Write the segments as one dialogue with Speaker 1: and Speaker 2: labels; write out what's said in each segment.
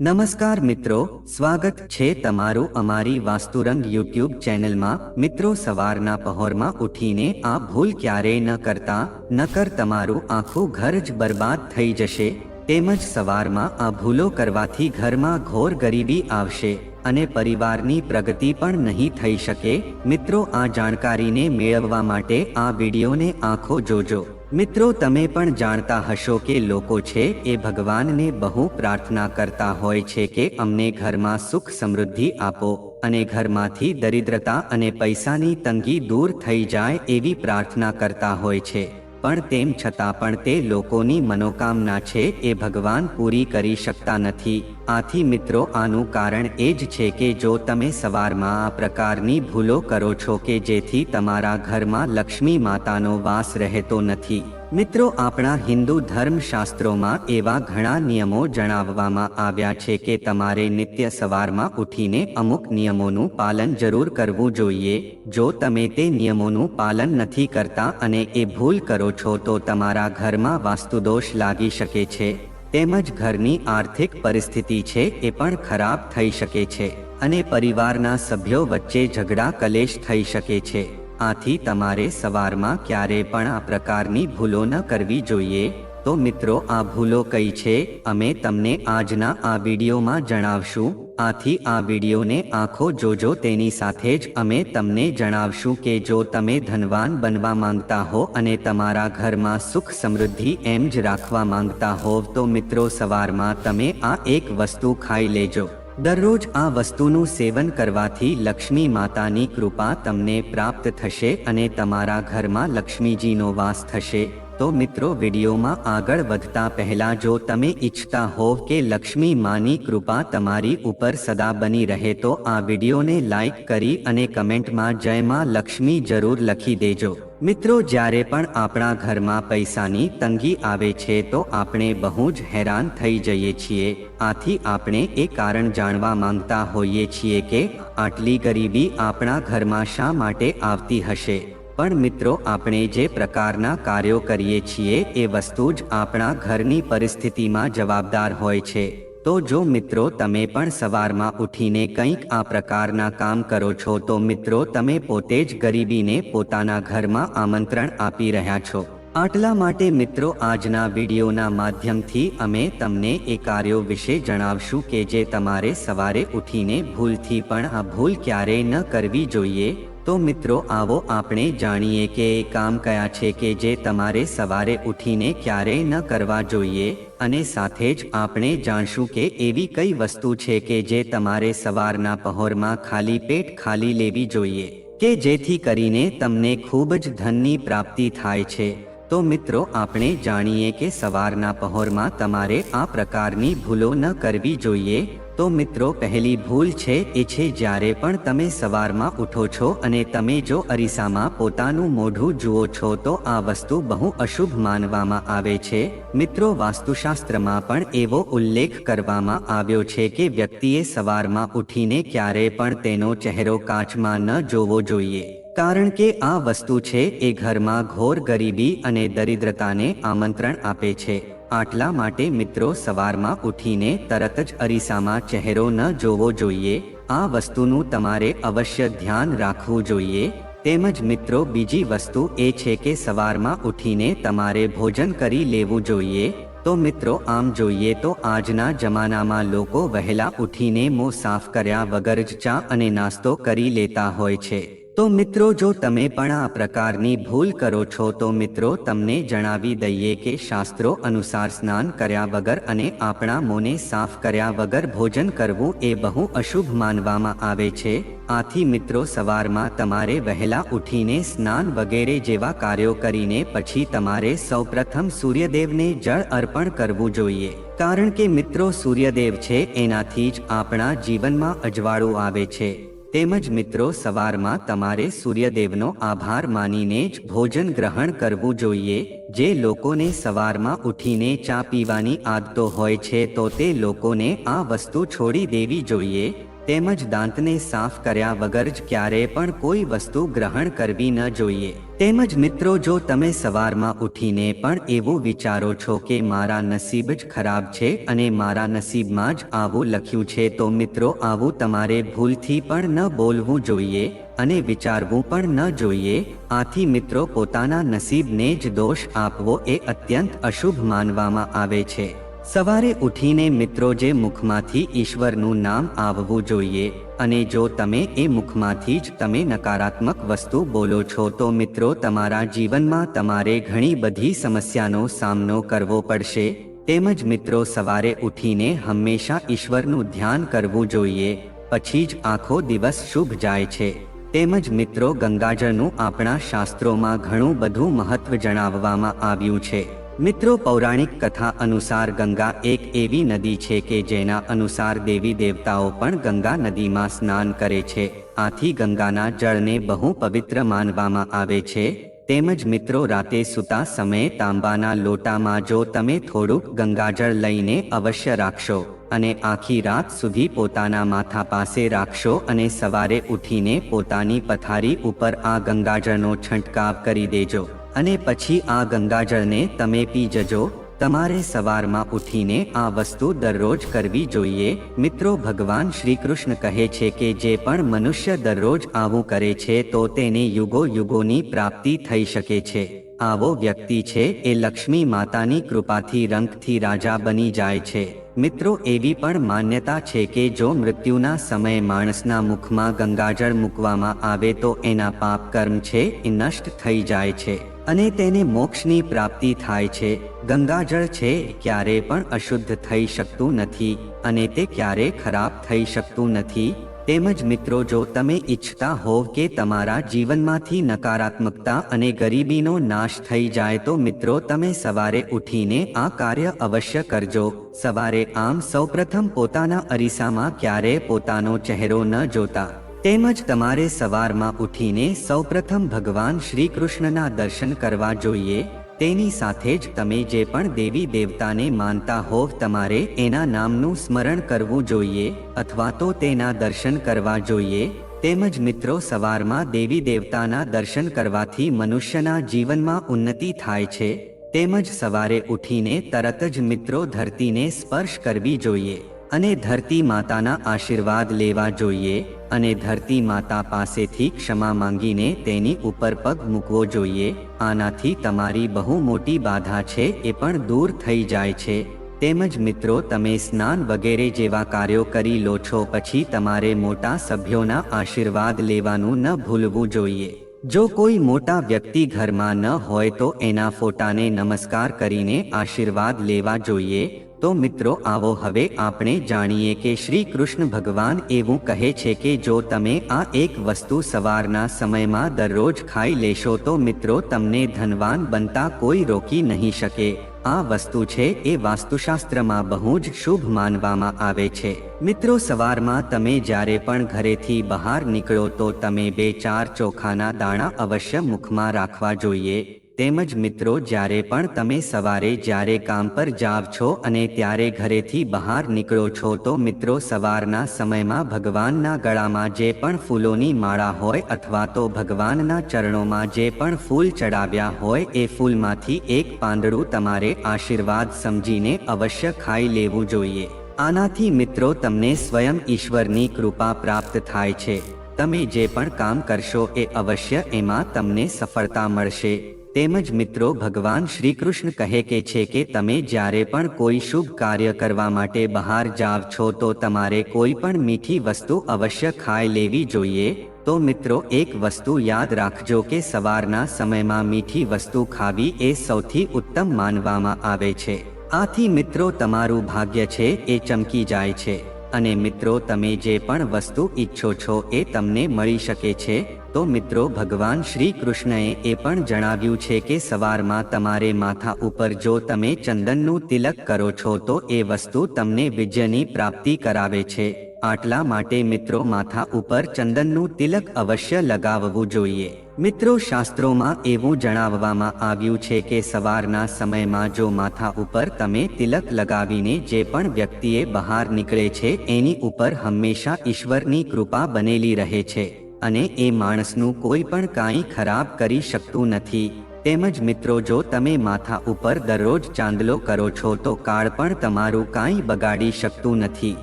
Speaker 1: નમસ્કાર મિત્રો, સ્વાગત છે તમારું અમારી વાસ્તુરંગ યુટ્યુબ ચેનલમાં। મિત્રો, સવારના પહોરમાં ઉઠીને આ ભૂલ ક્યારેય ન કરતા, નકર તમારું આખું ઘર જ બરબાદ થઈ જશે। તેમજ સવારમાં આ ભૂલો કરવાથી ઘરમાં ઘોર ગરીબી આવશે અને પરિવારની પ્રગતિ પણ નહીં થઈ શકે। મિત્રો, આ જાણકારીને મેળવવા માટે આ વિડીયોને આખો જોજો। મિત્રો, તમે પણ જાણતા હશો કે લોકો છે એ ભગવાનને બહુ પ્રાર્થના કરતા હોય છે કે અમને ઘરમાં સુખ સમૃદ્ધિ આપો અને ઘરમાંથી દરિદ્રતા અને પૈસાની તંગી દૂર થઈ જાય એવી પ્રાર્થના કરતા હોય છે, પણ તેમ છતાં પણ તે લોકોની મનોકામના છે એ ભગવાન પૂરી કરી શકતા નથી। આથી મિત્રો, આનું કારણ એ જ છે કે જો તમે સવારમાં આ પ્રકારની ભૂલો કરો છો કે જેથી તમારા ઘરમાં લક્ષ્મી માતાનો વાસ રહેતો નથી। મિત્રો, આપણા હિન્દુ ધર્મશાસ્ત્રોમાં એવા ઘણા નિયમો જણાવવામાં આવ્યા છે કે તમારે નિત્ય સવારમાં ઉઠીને અમુક નિયમોનું પાલન જરૂર કરવું જોઈએ। જો તમે તે નિયમોનું પાલન નથી કરતા અને એ ભૂલ કરો છો તો તમારા ઘરમાં વાસ્તુદોષ લાગી શકે છે, તેમજ ઘરની આર્થિક પરિસ્થિતિ છે એ પણ ખરાબ થઈ શકે છે અને પરિવારના સભ્યો વચ્ચે ઝઘડા કલેશ થઈ શકે છે। આથી તમારે સવારમાં ક્યારે પણ આ પ્રકારની ભૂલો ન કરવી જોઈએ। તો મિત્રો, આ ભૂલો કઈ છે અમે તમને આજના આ વિડીયોમાં જણાવશું। આથી આ વિડીયોને આખો જોજો। તેની સાથે જ અમે તમને જણાવશું કે જો તમે ધનવાન બનવા માંગતા હો અને તમારા ઘરમાં સુખ સમૃદ્ધિ એમ જ રાખવા માંગતા હોવ તો મિત્રો, સવારમાં તમે આ એક વસ્તુ ખાઈ લેજો। દરરોજ આ વસ્તુનું સેવન કરવાથી લક્ષ્મી માતાની કૃપા તમને પ્રાપ્ત થશે અને તમારા ઘરમાં લક્ષ્મીજીનો વાસ થશે। તો મિત્રો, વિડીયોમાં આગળ વધતા પહેલા જો તમે ઈચ્છતા હોવ કે લક્ષ્મી માની કૃપા તમારી ઉપર સદા બની રહે તો આ વિડીયોને લાઈક કરી અને કમેન્ટમાં જય માં લક્ષ્મી જરૂર લખી દેજો। મિત્રો, જ્યારે પણ આપણા ઘરમાં પૈસાની તંગી આવે છે તો આપણે બહુ જ હેરાન થઈ જઈએ છીએ। આથી આપણે એ કારણ જાણવા માંગતા હોઈએ છીએ કે આટલી ગરીબી આપણા ઘરમાં શા માટે આવતી હશે। પણ મિત્રો, આપણે જે પ્રકારના કાર્યો કરીએ છીએ એ વસ્તુ જ આપણા ઘરની પરિસ્થિતિમાં જવાબદાર હોય છે। તો જો મિત્રો તમે પણ સવારમાં ઉઠીને કંઈક આ પ્રકારના કામ કરો છો તો મિત્રો, તમે પોતે જ ગરીબીને પોતાના ઘરમાં આમંત્રણ આપી રહ્યા છો। આટલા માટે મિત્રો, આજના વિડીયોના માધ્યમથી અમે તમને એ કાર્યો વિશે જણાવશું કે જે તમારે સવારે ઉઠીને ભૂલથી પણ આ ભૂલ ક્યારેય ન કરવી જોઈએ। તો મિત્રો, આવો આપણે જાણીએ કે એ કામ કયા છે કે જે તમારે સવારે ઉઠીને ક્યારેય ન કરવા જોઈએ અને સાથે જ આપણે જાણશું કે એવી કઈ વસ્તુ છે કે જે તમારે સવારના પહોરમાં ખાલી પેટ ખાલી લેવી જોઈએ કે જેથી કરીને તમને ખૂબ જ ધનની પ્રાપ્તિ થાય છે। તો મિત્રો, આપણે જાણીએ કે સવારના પહોરમાં તમારે આ પ્રકારની ભૂલો ન કરવી જોઈએ। તો મિત્રો, પહેલી ભૂલ છે એ છે જ્યારે પણ તમે સવારમાં ઉઠો છો અને તમે જો અરીસામાં પોતાનું મોઢું જુઓ છો તો આ વસ્તુ બહુ અશુભ માનવામાં આવે છે। મિત્રો, વાસ્તુશાસ્ત્રમાં પણ એવો ઉલ્લેખ કરવામાં આવ્યો છે કે વ્યક્તિએ સવારમાં ઉઠીને ક્યારેય પણ તેનો ચહેરો કાચમાં ન જોવો જોઈએ, કારણ કે આ વસ્તુ છે એ ઘરમાં ઘોર ગરીબી અને દરિદ્રતાને આમંત્રણ આપે છે। આટલા માટે મિત્રો, સવારમાં ઉઠીને તરત જ અરીસામાં ચહેરો ન જોવો જોઈએ। આ વસ્તુનું તમારે અવશ્ય ધ્યાન રાખવું જોઈએ। તેમજ મિત્રો, બીજી વસ્તુ એ છે કે સવારમાં ઉઠીને તમારે ભોજન કરી લેવું જોઈએ। તો મિત્રો, આમ જોઈએ તો આજના જમાનામાં લોકો વહેલા ઉઠીને મોં સાફ કર્યા વગર જ ચા અને નાસ્તો કરી લેતા હોય છે। તો મિત્રો, જો તમે પણ આ પ્રકારની ભૂલ કરો છો તો મિત્રો, તમને જણાવી દઈએ કે શાસ્ત્રો અનુસાર સ્નાન કર્યા વગર અને આપણા મોંને સાફ કર્યા વગર ભોજન કરવું એ બહુ અશુભ માનવામાં આવે છે। આથી મિત્રો, સવારમાં તમારે વહેલા ઉઠીને સ્નાન વગેરે જેવા કાર્યો કરીને પછી તમારે સૌપ્રથમ સૂર્યદેવને જળ અર્પણ કરવું જોઈએ, કારણ કે મિત્રો, સૂર્યદેવ છે એનાથી જ આપણા જીવનમાં અજવાળું આવે છે। તેમજ મિત્રો, સવારમાં તમારે સૂર્યદેવનો આભાર માનીને જ ભોજન ગ્રહણ કરવું જોઈએ। જે લોકોને સવારમાં ઉઠીને ચા પીવાની આદતો હોય છે તો તે લોકોને આ વસ્તુ છોડી દેવી જોઈએ। તેમજ દાંતને સાફ કર્યા વગર જ ક્યારેય પણ કોઈ વસ્તુ ગ્રહણ કરવી ન જોઈએ। તેમજ મિત્રો, જો તમે સવારમાં ઉઠીને પણ એવું વિચારો છો કે મારા નસીબ જ ખરાબ છે અને મારા નસીબમાં જ આવું લખ્યું છે, તો મિત્રો આવું તમારે ભૂલથી પણ ન બોલવું જોઈએ અને વિચારવું પણ ન જોઈએ। આથી મિત્રો, પોતાના નસીબને જ દોષ આપવો એ અત્યંત અશુભ માનવામાં આવે છે। સવારે ઉઠીને મિત્રો, જે મુખમાંથી ઈશ્વરનું નામ આવવું જોઈએ અને જો તમે એ મુખમાંથી જ તમે નકારાત્મક વસ્તુ બોલો છો તો મિત્રો, તમારા જીવનમાં તમારે ઘણી બધી સમસ્યાનો સામનો કરવો પડશે। તેમજ મિત્રો, સવારે ઉઠીને હંમેશા ઈશ્વરનું ધ્યાન કરવું જોઈએ, પછી જ આખો દિવસ શુભ જાય છે। તેમજ મિત્રો, ગંગાજળનું આપણા શાસ્ત્રોમાં ઘણું બધું મહત્વ જણાવવામાં આવ્યું છે। મિત્રો, પૌરાણિક કથા અનુસાર ગંગા એક એવી નદી છે કે જેના અનુસાર દેવી દેવતાઓ પણ ગંગા નદીમાં સ્નાન કરે છે। આથી ગંગાના જળને બહુ પવિત્ર માનવામાં આવે છે। તેમજ મિત્રો, રાતે સૂતા સમયે તાંબાના લોટામાં જો તમે થોડુંક ગંગાજળ લઈને અવશ્ય રાખશો અને આખી રાત સુધી પોતાના માથા પાસે રાખશો અને સવારે ઉઠીને પોતાની પથારી ઉપર આ ગંગાજળનો છંટકાવ કરી દેજો અને પછી આ ગંગાજળને તમે પી જજો। તમારે સવારમાં ઉઠીને આ વસ્તુ દરરોજ કરવી જોઈએ। મિત્રો, ભગવાન શ્રી કૃષ્ણ કહે છે કે જે પણ મનુષ્ય દરરોજ આવું કરે છે તો તેને યુગો યુગોની પ્રાપ્તિ થઈ શકે છે। આવો વ્યક્તિ છે એ લક્ષ્મી માતાની કૃપાથી રંગથી રાજા બની જાય છે। મિત્રો, એવી પણ માન્યતા છે કે જો મૃત્યુના સમયે માણસના મુખમાં ગંગાજળ મૂકવામાં આવે તો એના પાપ કર્મ છે એ નષ્ટ થઈ જાય છે અને તેને મોક્ષની પ્રાપ્તિ થાય છે। ગંગાજળ છે ક્યારેય પણ અશુદ્ધ થઈ શકતું નથી અને તે ક્યારેય ખરાબ થઈ શકતું નથી। તેમજ મિત્રો, જો તમે ઈચ્છતા હોવ કે તમારા જીવનમાંથી નકારાત્મકતા અને ગરીબીનો નાશ થઈ જાય તો મિત્રો, તમે સવારે ઉઠીને આ કાર્ય અવશ્ય કરજો। સવારે આમ સૌપ્રથમ પોતાના અરીસામાં ક્યારેય પોતાનો ચહેરો ન જોતા। તેમજ તમારે સવારમાં ઉઠીને સૌપ્રથમ ભગવાન શ્રી કૃષ્ણના દર્શન કરવા જોઈએ। તેની સાથે જ તમે જે પણ દેવી દેવતાને માનતા હોવ તમારે એના નામનું સ્મરણ કરવું જોઈએ અથવા તો તેના દર્શન કરવા જોઈએ। તેમજ મિત્રો, સવારમાં દેવી દેવતાના દર્શન કરવાથી મનુષ્યના જીવનમાં ઉન્નતિ થાય છે। તેમજ સવારે ઉઠીને તરત જ મિત્રો ધરતીને સ્પર્શ કરવી જોઈએ અને ધરતી માતાના આશીર્વાદ લેવા જોઈએ અને ધરતી માતા પાસેથી ક્ષમા માંગીને તેની ઉપર પગ મૂકવો જોઈએ। આનાથી તમારી બહુ મોટી બાધા છે એ પણ દૂર થઈ જાય છે। તેમજ મિત્રો, તમે સ્નાન વગેરે જેવા કાર્યો કરી લો છો પછી તમારે મોટા સભ્યોના આશીર્વાદ લેવાનું ન ભૂલવું જોઈએ। જો કોઈ મોટા વ્યક્તિ ઘરમાં ન હોય તો એના ફોટાને નમસ્કાર કરીને આશીર્વાદ લેવા જોઈએ। તો મિત્રો, આવો હવે આપણે જાણીએ કે શ્રી કૃષ્ણ ભગવાન એવું કહે છે કે જો તમે આ એક વસ્તુ સવારના સમયમાં દરરોજ ખાઈ લેશો તો મિત્રો તમને ધનવાન બનતા કોઈ રોકી નહીં શકે। આ વસ્તુ છે એ વાસ્તુશાસ્ત્રમાં બહુ જ શુભ માનવામાં આવે છે। મિત્રો, સવારમાં તમે જ્યારે પણ ઘરેથી બહાર નીકળો તો તમે 2-4 ચોખાના દાણા અવશ્ય મુખમાં રાખવા જોઈએ। તેમજ મિત્રો, જ્યારે પણ તમે સવારે જ્યારે કામ પર જાવ છો અને ત્યારે ઘરેથી બહાર નીકળો છો તો મિત્રો સવારના સમયમાં ભગવાનના ગળામાં જે પણ ફૂલોની માળા હોય અથવા તો ભગવાનના ચરણોમાં જે પણ ફૂલ ચડાવ્યા હોય એ ફૂલમાંથી એક પાંદડું તમારે આશીર્વાદ સમજીને અવશ્ય ખાઈ લેવું જોઈએ। આનાથી મિત્રો તમને સ્વયં ઈશ્વરની કૃપા પ્રાપ્ત થાય છે। તમે જે પણ કામ કરશો એ અવશ્ય એમાં તમને સફળતા મળશે। તેમજ મિત્રો, ભગવાન શ્રી કૃષ્ણ કહે છે કે તમે જ્યારે પણ કોઈ શુભ કાર્ય કરવા માટે બહાર જાવ છો તો તમારે કોઈ પણ મીઠી વસ્તુ અવશ્ય ખાઈ લેવી જોઈએ। તો મિત્રો, એક વસ્તુ યાદ રાખજો કે સવારના સમયમાં મીઠી વસ્તુ ખાવી એ સૌથી ઉત્તમ માનવામાં આવે છે। આથી મિત્રો તમારું ભાગ્ય છે એ ચમકી જાય છે અને મિત્રો તમે જે પણ વસ્તુ ઈચ્છો છો એ તમને મળી શકે છે। તો મિત્રો, ભગવાન શ્રી કૃષ્ણએ એ પણ જણાવ્યું છે કે સવારમાં તમારે માથા ઉપર જો તમે ચંદનનું તિલક કરો છો તો એ વસ્તુ તમને વિજયની પ્રાપ્તિ કરાવે છે। આટલા માટે મિત્રો માથા ઉપર ચંદનનું તિલક અવશ્ય લગાવવું જોઈએ। મિત્રો, શાસ્ત્રોમાં એવું જણાવવામાં આવ્યું છે કે સવારના સમયમાં જો માથા ઉપર તમે તિલક લગાવીને જે પણ વ્યક્તિએ બહાર નીકળે છે એની ઉપર હંમેશા ઈશ્વરની કૃપા બનેલી રહે છે અને એ માણસનું કોઈ પણ કાંઈ ખરાબ કરી શકતું નથી. તેમજ મિત્રો, જો તમે માથા ઉપર દરરોજ ચાંદલો કરો છો તો કાળ પણ તમારું કાંઈ બગાડી શકતું નથી.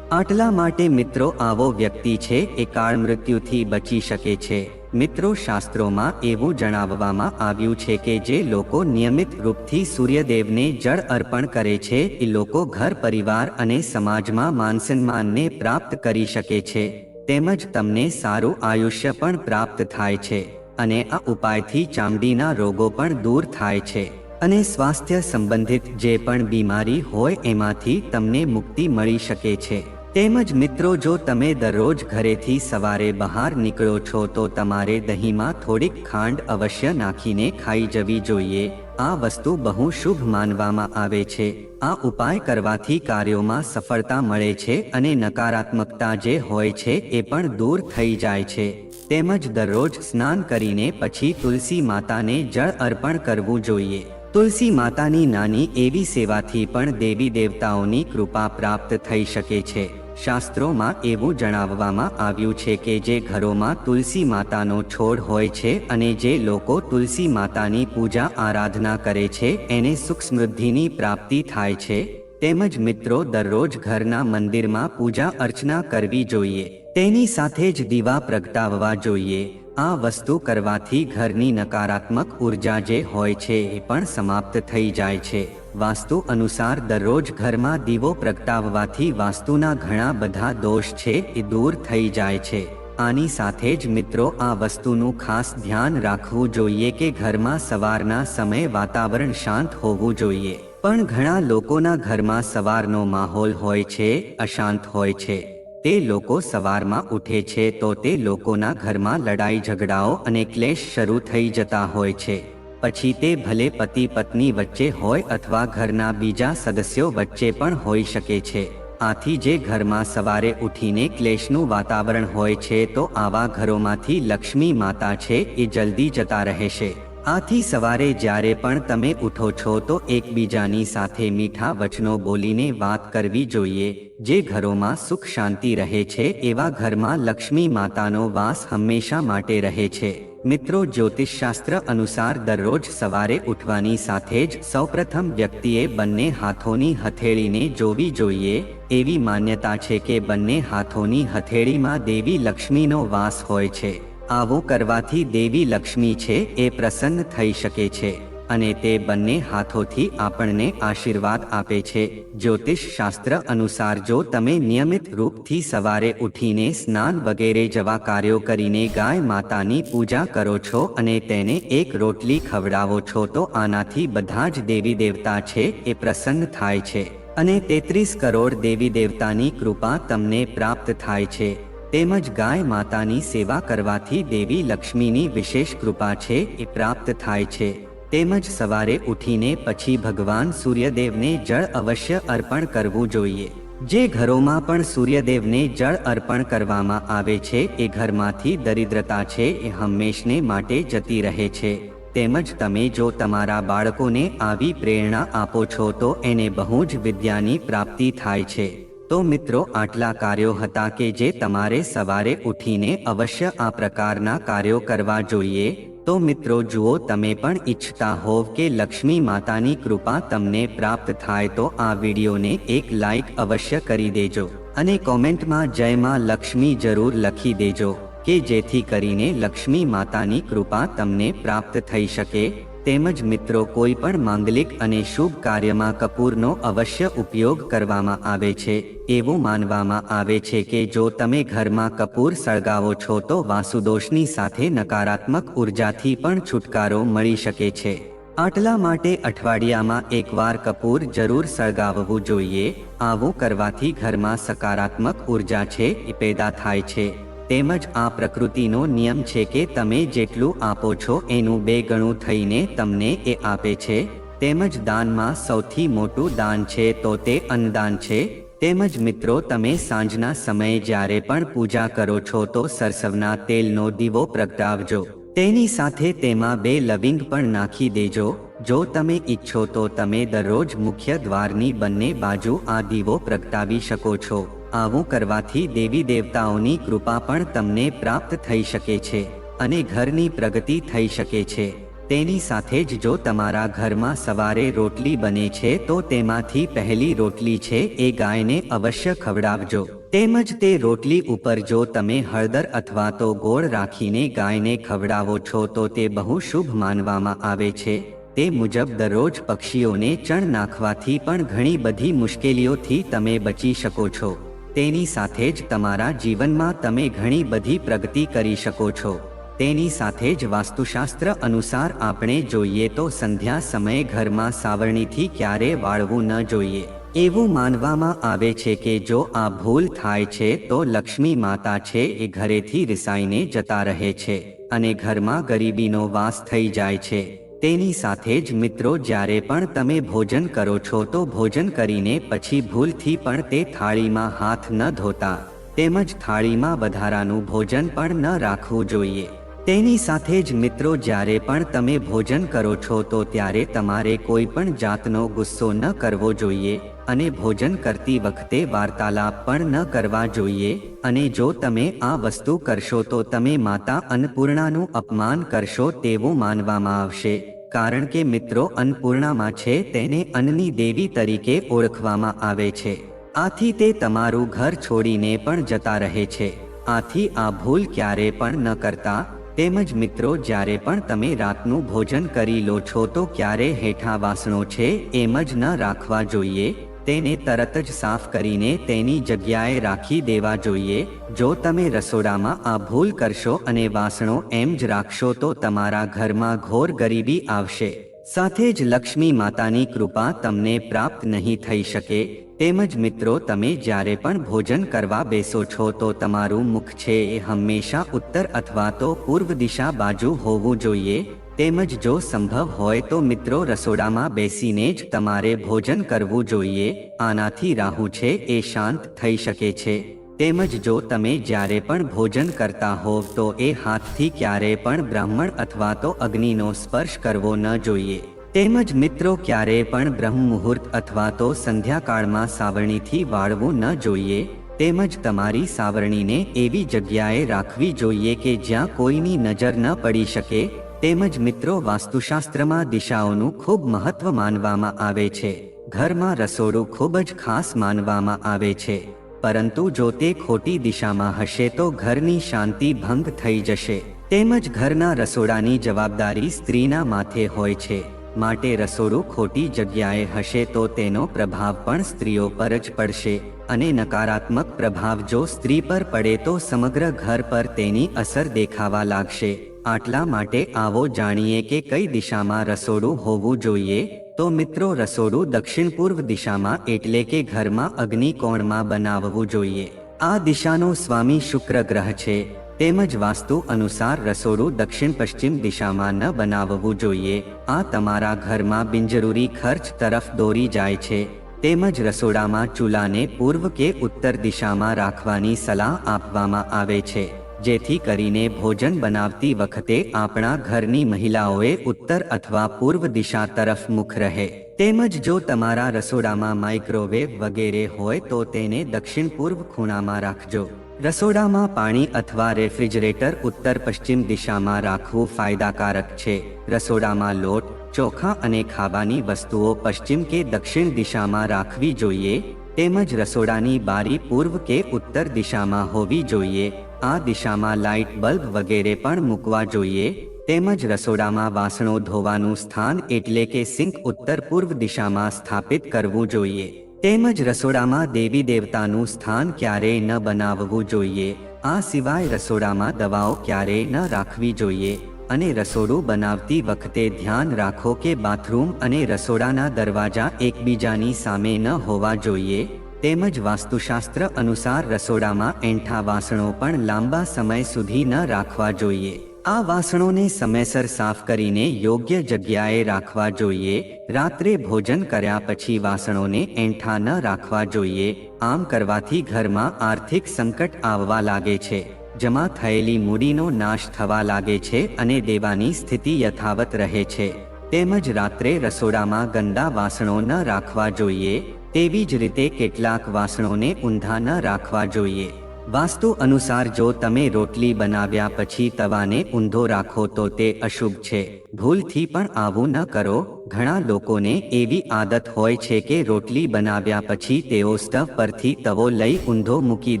Speaker 1: આટલા માટે મિત્રો, આવો વ્યક્તિ છે એ કાળ મૃત્યુથી બચી શકે છે. મિત્રો, શાસ્ત્રોમાં એવું જણાવવામાં આવ્યું છે કે જે લોકો નિયમિત રૂપથી સૂર્યદેવને જળ અર્પણ કરે છે એ લોકો ઘર, પરિવાર અને સમાજમાં માનસન્માનને પ્રાપ્ત કરી શકે છે. તેમજ તમને સારું આયુષ્ય પણ પ્રાપ્ત થાય છે અને આ ઉપાયથી ચામડીના રોગો પણ દૂર થાય છે અને સ્વાસ્થ્ય સંબંધિત જે પણ બીમારી હોય એમાંથી તમને મુક્તિ મળી શકે છે. તેમજ મિત્રો, જો તમે દરરોજ ઘરેથી સવારે બહાર નીકળો છો તો તમારે દહીંમાં થોડીક ખાંડ અવશ્ય નાખીને ખાઈ જવી જોઈએ. આ વસ્તુ બહુ શુભ માનવામાં આવે છે. આ ઉપાય કરવાથી કાર્યોમાં સફળતા મળે છે અને નકારાત્મકતા જે હોય છે એ પણ દૂર થઈ જાય છે. તેમજ દરરોજ સ્નાન કરીને પછી તુલસી માતાને જળ અર્પણ કરવું જોઈએ. તુલસી માતાની નાની એવી સેવાથી પણ દેવી દેવતાઓની કૃપા પ્રાપ્ત થઈ શકે છે. શાસ્ત્રોમાં એવું જણાવવામાં આવ્યું છે કે જે ઘરોમાં તુલસી માતાનો છોડ હોય છે અને જે લોકો તુલસી માતાની પૂજા આરાધના કરે છે એને સુખ સમૃદ્ધિની પ્રાપ્તિ થાય છે. તેમજ મિત્રો, દરરોજ ઘરના મંદિરમાં પૂજા અર્ચના કરવી જોઈએ. તેની સાથે જ દીવા પ્રગટાવવા જોઈએ. આ વસ્તુ કરવાથી ઘરની નકારાત્મક ઉર્જા જે હોય છે એ પણ સમાપ્ત થઈ જાય છે. વાસ્તુ અનુસાર દરરોજ ઘરમાં દીવો પ્રગટાવવાથી વાસ્તુના ઘણા બધા દોષ છે એ દૂર થઈ જાય છે. આની સાથે જ મિત્રો, આ વસ્તુનું ખાસ ધ્યાન રાખવું જોઈએ કે ઘરમાં સવારના સમયે વાતાવરણ શાંત હોવું જોઈએ. પણ ઘણા લોકોના ઘરમાં સવારનો માહોલ હોય છે, અશાંત હોય છે. તે લોકો સવારમાં ઉઠે છે તો તે લોકોના ઘરમાં લડાઈ ઝઘડાઓ અને ક્લેશ શરૂ થઈ જતા હોય છે. પછી તે ભલે પતિ પત્ની વચ્ચે હોય અથવા ઘરના બીજા સદસ્યો વચ્ચે પણ હોઈ શકે છે. આથી જે ઘરમાં સવારે ઉઠીને ક્લેશનું વાતાવરણ હોય છે તો આવા ઘરોમાંથી લક્ષ્મી માતા છે એ જલ્દી જતા રહેશે. આથી સવારે જ્યારે પણ તમે ઉઠો છો તો એકબીજાની સાથે મીઠા વચનો બોલીને વાત કરવી જોઈએ. જે ઘરોમાં સુખ શાંતિ રહે છે એવા ઘરમાં લક્ષ્મી માતાનો વાસ હંમેશા માટે રહે છે. મિત્રો, જ્યોતિષશાસ્ત્ર અનુસાર દરરોજ સવારે ઉઠવાની સાથે જ સૌપ્રથમ વ્યક્તિએ બંને હાથોની હથેળીને જોવી જોઈએ. એવી માન્યતા છે કે બંને હાથોની હથેળીમાં દેવી લક્ષ્મીનો વાસ હોય છે. આવું કરવાથી દેવી લક્ષ્મી છે એ પ્રસન્ન થઈ શકે છે અને તે બંને હાથોથી આપણને આશીર્વાદ આપે છે. જ્યોતિષ શાસ્ત્ર અનુસાર જો તમે નિયમિત રૂપથી સવારે ઉઠીને સ્નાન વગેરે જેવા કાર્યો કરીને ગાય માતાની પૂજા કરો છો અને તેને એક રોટલી ખવડાવો છો તો આનાથી બધા જ દેવી દેવતા છે એ પ્રસન્ન થાય છે અને 33 કરોડ દેવી દેવતાની કૃપા તમને પ્રાપ્ત થાય છે. તેમજ ગાય માતાની સેવા કરવાથી દેવી લક્ષ્મીની વિશેષ કૃપા છે એ પ્રાપ્ત થાય છે. તેમજ સવારે ઉઠીને પછી ભગવાન સૂર્યદેવને જળ અવશ્ય અર્પણ કરવું જોઈએ. જે ઘરોમાં પણ સૂર્યદેવને જળ અર્પણ કરવામાં આવે છે એ ઘરમાંથી દરિદ્રતા છે એ હંમેશને માટે જતી રહે છે. તેમજ તમે જો તમારા બાળકોને આવી પ્રેરણા આપો છો તો એને બહુ જ વિદ્યાની પ્રાપ્તિ થાય છે. તો મિત્રો, આટલા કાર્યો હતા કે જે તમારે સવારે ઉઠીને અવશ્ય આ પ્રકારના કાર્યો કરવા જોઈએ. તો મિત્રો જુઓ, તમે પણ ઈચ્છતા હોવ કે લક્ષ્મી માતાની કૃપા તમને પ્રાપ્ત થાય તો આ વિડીયોને એક લાઈક અવશ્ય કરી દેજો અને કોમેન્ટમાં જય માં લક્ષ્મી જરૂર લખી દેજો કે જેથી કરીને લક્ષ્મી માતાની કૃપા તમને પ્રાપ્ત થઈ શકે. તેમજ મિત્રો, કોઈ પણ માંગલિક અને શુભ કાર્યમાં કપૂરનો અવશ્ય ઉપયોગ કરવામાં આવે છે. એવું માનવામાં આવે છે કે જો તમે ઘરમાં કપૂર સળગાવો છો તો વાસુદોષની સાથે નકારાત્મક ઉર્જાથી પણ છુટકારો મળી શકે છે. આટલા માટે અઠવાડિયામાં એકવાર કપૂર જરૂર સળગાવવું જોઈએ. આવું કરવાથી ઘરમાં સકારાત્મક ઉર્જા છે એ પેદા થાય છે. તેમજ આ પ્રકૃતિનો નિયમ છે કે તમે જેટલું આપો છો એનું 2 ગણું થઈને તમને એ આપે છે. તેમજ દાનમાં સૌથી મોટું દાન છે તો તે અન્નદાન છે. તેમજ મિત્રો, તમે સાંજના સમયે જ્યારે પણ પૂજા કરો છો તો સરસવના તેલનો દીવો પ્રગટાવજો. તેની સાથે તેમાં 2 લવિંગ પણ નાખી દેજો. જો તમે ઈચ્છો તો તમે દરરોજ મુખ્ય દ્વારની બંને બાજુ આ દીવો પ્રગટાવી શકો છો. આવું કરવાથી દેવી દેવતાઓની કૃપા પણ તમને પ્રાપ્ત થઈ શકે છે અને ઘરની પ્રગતિ થઈ શકે છે. તેની સાથે જ જો તમારા ઘરમાં સવારે રોટલી બને છે તો તેમાંથી પહેલી રોટલી છે એ ગાયને અવશ્ય ખવડાવજો. તેમજ તે રોટલી ઉપર જો તમે હળદર અથવા તો ગોળ રાખીને ગાયને ખવડાવો છો તો તે બહુ શુભ માનવામાં આવે છે. તે મુજબ દરરોજ પક્ષીઓને ચણ નાખવાથી પણ ઘણી બધી મુશ્કેલીઓથી તમે બચી શકો છો. તેની સાથે જ તમારા જીવનમાં તમે ઘણી બધી પ્રગતિ કરી શકો છો. તેની સાથે જ વાસ્તુશાસ્ત્ર અનુસાર આપણે જોઈએ તો સંધ્યા સમયે ઘરમાં સાવરણીથી ક્યારે વાળવું ન જોઈએ. એવું માનવામાં આવે છે કે જો આ ભૂલ થાય છે તો લક્ષ્મી માતા છે એ ઘરેથી રિસાઈને જતા રહે છે અને ઘરમાં ગરીબીનો વાસ થઈ જાય છે. તેની સાથે જ મિત્રો, જ્યારે પણ તમે ભોજન કરો છો તો ભોજન કરીને પછી ભૂલથી પણ તે થાળીમાં હાથ ન ધોતા, તેમજ થાળીમાં વધારાનું ભોજન પણ ન રાખવું જોઈએ. તેની સાથે જ મિત્રો, જ્યારે પણ તમે ભોજન કરો છો તો ત્યારે તમારે કોઈ પણ જાતનો ગુસ્સો ન કરવો જોઈએ અને ભોજન કરતી વખતે વાર્તાલાપ પણ ન કરવા જોઈએ. અને જો તમે આ વસ્તુ કરશો તો તમે માતા અન્નપૂર્ણાનું અપમાન કરશો તેવું માનવામાં આવશે. કારણ કે મિત્રો, અન્નપૂર્ણામાં છે તેને અન્નની દેવી તરીકે ઓળખવામાં આવે છે. આથી તે તમારું ઘર છોડીને પણ જતા રહે છે. આથી આ ભૂલ ક્યારે પણ ન કરતા. તેમજ મિત્રો, જ્યારે પણ તમે રાતનું ભોજન કરી લો છો તો ક્યારે હેઠા વાસણો છે એમ જ ન રાખવા જોઈએ. તેને તરત જ સાફ કરીને તેની જગ્યાએ રાખી દેવા જોઈએ. જો તમે રસોડામાં આ ભૂલ કરશો અને વાસણો એમ જ રાખશો તો તમારા ઘરમાં ઘોર ગરીબી આવશે. સાથે જ લક્ષ્મી માતાની કૃપા તમને પ્રાપ્ત નહીં થઈ શકે. તેમજ મિત્રો, તમે જ્યારે પણ ભોજન કરવા બેસો છો તો તમારું મુખ છે એ હંમેશા ઉત્તર અથવા તો પૂર્વ દિશા બાજુ હોવું જોઈએ. તેમજ જો સંભવ હોય તો મિત્રો, રસોડામાં બેસીને જ તમારે ભોજન કરવું જોઈએ. આનાથી રાહુ છે એ શાંત થઈ શકે છે. તેમજ જો તમે જ્યારે પણ ભોજન કરતા હોવ તો એ હાથથી ક્યારે પણ બ્રાહ્મણ અથવા તો અગ્નિનો સ્પર્શ કરવો ન જોઈએ. તેમજ મિત્રો, ક્યારેય પણ બ્રહ્મ મુહૂર્ત અથવા તો સંધ્યાકાળમાં સાવરણીથી વાળવું ન જોઈએ. તેમજ તમારી સાવરણીને એવી જગ્યાએ રાખવી જોઈએ કે જ્યાં કોઈની નજર ન પડી શકે. તેમજ મિત્રો, વાસ્તુશાસ્ત્રમાં દિશાઓનું ખૂબ મહત્વ માનવામાં આવે છે. ઘરમાં રસોડું ખૂબ જ ખાસ માનવામાં આવે છે. પરંતુ જો તે ખોટી દિશામાં હશે તો ઘરની શાંતિ ભંગ થઈ જશે. તેમજ ઘરના રસોડાની જવાબદારી સ્ત્રીના માથે હોય છે. માટે રસોડું ખોટી જગ્યાએ હશે તો તેનો પ્રભાવ પણ સ્ત્રીઓ પર જ પડશે અને નકારાત્મક પ્રભાવ જો સ્ત્રી પર પડે તો સમગ્ર ઘર પર તેની અસર દેખાવા લાગશે. આટલા માટે આવો જાણીએ કે કઈ દિશામાં રસોડું હોવું જોઈએ. તો મિત્રો, રસોડું દક્ષિણ પૂર્વ દિશામાં એટલે કે ઘરમાં અગ્નિ કોણમાં બનાવવું જોઈએ. આ દિશાનો સ્વામી શુક્ર ગ્રહ છે. તેમજ વાસ્તુ અનુસાર રસોડું દક્ષિણ પશ્ચિમ દિશામાં ન બનાવવું જોઈએ. આ તમારા ઘરમાં બિનજરૂરી ખર્ચ તરફ દોરી જાય છે. તેમજ રસોડામાં ચૂલાને પૂર્વ કે ઉત્તર દિશામાં રાખવાની સલાહ આપવામાં આવે છે, જેથી કરીને ભોજન બનાવતી વખતે આપણા ઘરની મહિલાઓએ ઉત્તર અથવા પૂર્વ દિશા તરફ મુખ રહે. તેમજ જો તમારા રસોડામાં માઇક્રોવેવ વગેરે હોય તો તેને દક્ષિણ પૂર્વ ખૂણામાં રાખજો. રસોડામાં પાણી અથવા રેફ્રિજરેટર ઉત્તર પશ્ચિમ દિશામાં રાખવું ફાયદાકારક છે. રસોડામાં લોટ, ચોખા અને ખાવાની વસ્તુઓ પશ્ચિમ કે દક્ષિણ દિશામાં રાખવી જોઈએ. તેમજ રસોડાની બારી પૂર્વ કે ઉત્તર દિશામાં હોવી જોઈએ. આ દિશામાં લાઇટ બલ્બ વગેરે પણ મૂકવા જોઈએ. તેમજ રસોડામાં વાસણો ધોવાનું સ્થાન એટલે કે સિંક ઉત્તર પૂર્વ દિશામાં સ્થાપિત કરવું જોઈએ. તેમજ રસોડામાં દેવી દેવતાનું સ્થાન ક્યારેય ન બનાવવું જોઈએ. આ સિવાય રસોડામાં દવાઓ ક્યારેય ન રાખવી જોઈએ. અને રસોડું બનાવતી વખતે ધ્યાન રાખો કે બાથરૂમ અને રસોડાના દરવાજા એકબીજાની સામે ન હોવા જોઈએ. તેમજ વાસ્તુશાસ્ત્ર અનુસાર રસોડામાં એંઠા વાસણો પણ લાંબા સમય સુધી ન રાખવા જોઈએ. આ વાસણોને સમયસર સાફ કરીને યોગ્ય જગ્યાએ રાખવા જોઈએ. રાત્રે ભોજન કર્યા પછી વાસણોને એંઠા ન રાખવા જોઈએ. આમ કરવાથી ઘરમાં આર્થિક સંકટ આવવા લાગે છે. જમા થયેલી મૂડીનો નાશ થવા લાગે છે અને દેવાની સ્થિતિ યથાવત રહે છે. તેમજ રાત્રે રસોડામાં ગંદા વાસણો ન રાખવા જોઈએ. તેવી જ રીતે કેટલાક વાસણોને ઊંધા ન રાખવા જોઈએ. વાસ્તુ અનુસાર જો તમે રોટલી બનાવ્યા પછી તવાને ઊંધો રાખો તો તે અશુભ છે. ભૂલથી પણ આવું ન કરો. ઘણા લોકોને એવી આદત હોય છે કે રોટલી બનાવ્યા પછી તેઓ સ્ટવ પરથી તવો લઈ ઊંધો મૂકી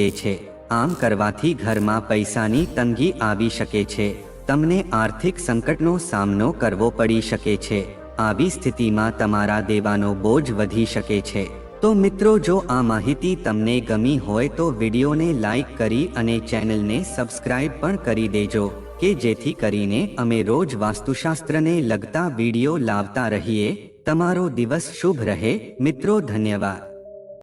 Speaker 1: દે છે. આમ કરવાથી ઘરમાં પૈસાની તંગી આવી શકે છે. તમને આર્થિક સંકટનો સામનો કરવો પડી શકે છે. આવી સ્થિતિમાં તમારા દેવાનો બોજ વધી શકે છે. તો મિત્રો, જો આ માહિતી તમને ગમી હોય તો વિડીયોને લાઈક કરી અને ચેનલને સબસ્ક્રાઇબ પણ કરી દેજો કે જેથી કરીને અમે રોજ વાસ્તુશાસ્ત્રને લગતા વિડીયો લાવતા રહીએ. તમારો દિવસ શુભ રહે. મિત્રો, ધન્યવાદ.